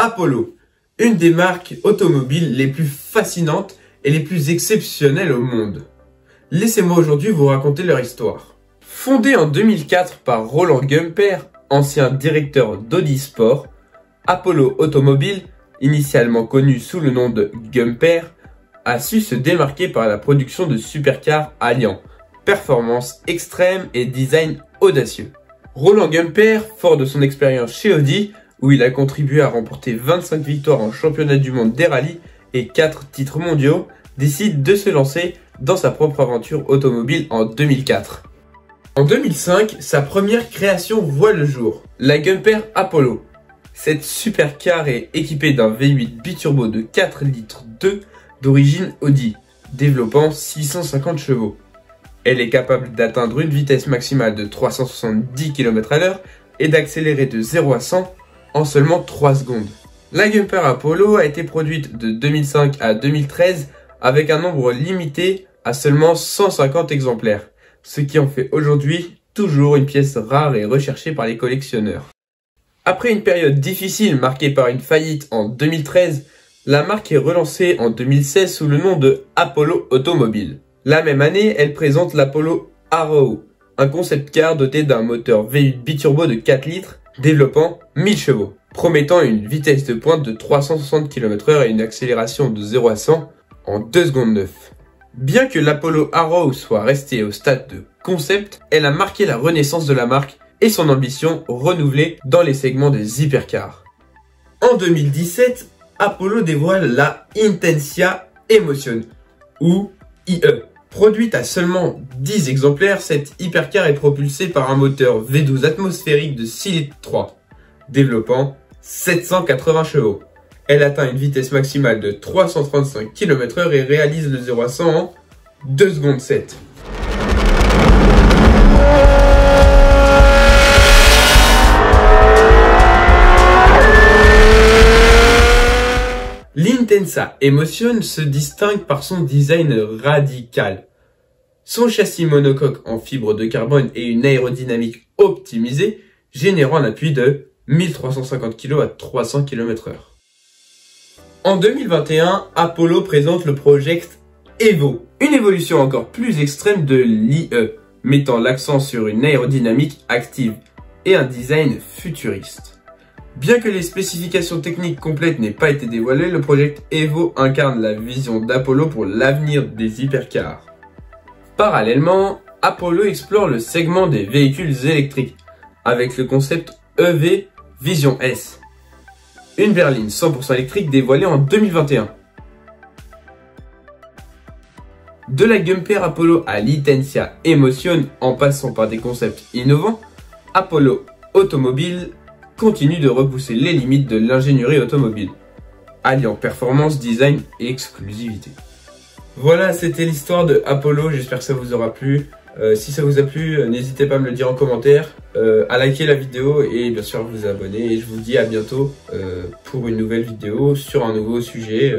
Apollo, une des marques automobiles les plus fascinantes et les plus exceptionnelles au monde. Laissez-moi aujourd'hui vous raconter leur histoire. Fondée en 2004 par Roland Gumper, ancien directeur d'Audi Sport, Apollo Automobile, initialement connu sous le nom de Gumper, a su se démarquer par la production de supercars alliant performance extrême et design audacieux. Roland Gumper, fort de son expérience chez Audi, où il a contribué à remporter 25 victoires en championnat du monde des rallyes et 4 titres mondiaux, décide de se lancer dans sa propre aventure automobile en 2004. En 2005, sa première création voit le jour, la Gumper Apollo. Cette supercar est équipée d'un V8 biturbo de 4 litres 2 d'origine Audi, développant 650 chevaux. Elle est capable d'atteindre une vitesse maximale de 370 km/h et d'accélérer de 0 à 100 en seulement 3 secondes. La Gumper Apollo a été produite de 2005 à 2013 avec un nombre limité à seulement 150 exemplaires, ce qui en fait aujourd'hui toujours une pièce rare et recherchée par les collectionneurs. Après une période difficile marquée par une faillite en 2013, la marque est relancée en 2016 sous le nom de Apollo Automobile. La même année, elle présente l'Apollo Arrow, un concept car doté d'un moteur V8 biturbo de 4 litres développant 1000 chevaux, promettant une vitesse de pointe de 360 km/h et une accélération de 0 à 100 en 2 secondes 9. Bien que l'Apollo Arrow soit restée au stade de concept, elle a marqué la renaissance de la marque et son ambition renouvelée dans les segments des hypercars. En 2017, Apollo dévoile la Intensia Emotion, ou IE. Produite à seulement 10 exemplaires, cette hypercar est propulsée par un moteur V12 atmosphérique de 6 litres 3, développant 780 chevaux. Elle atteint une vitesse maximale de 335 km/h et réalise le 0 à 100 en 2 secondes 7. L'Intensa Emotion se distingue par son design radical. Son châssis monocoque en fibre de carbone et une aérodynamique optimisée, générant un appui de 1350 kg à 300 km/h. En 2021, Apollo présente le Project Evo, une évolution encore plus extrême de l'IE, mettant l'accent sur une aérodynamique active et un design futuriste. Bien que les spécifications techniques complètes n'aient pas été dévoilées, le Project Evo incarne la vision d'Apollo pour l'avenir des hypercars. Parallèlement, Apollo explore le segment des véhicules électriques, avec le concept EV Vision S, une berline 100% électrique dévoilée en 2021. De la Gumper Apollo à l'Intensia Emotion, en passant par des concepts innovants, Apollo Automobile continue de repousser les limites de l'ingénierie automobile, alliant performance, design et exclusivité. Voilà, c'était l'histoire de Apollo, j'espère que ça vous aura plu. Si ça vous a plu, n'hésitez pas à me le dire en commentaire, à liker la vidéo et bien sûr à vous abonner. Et je vous dis à bientôt pour une nouvelle vidéo sur un nouveau sujet.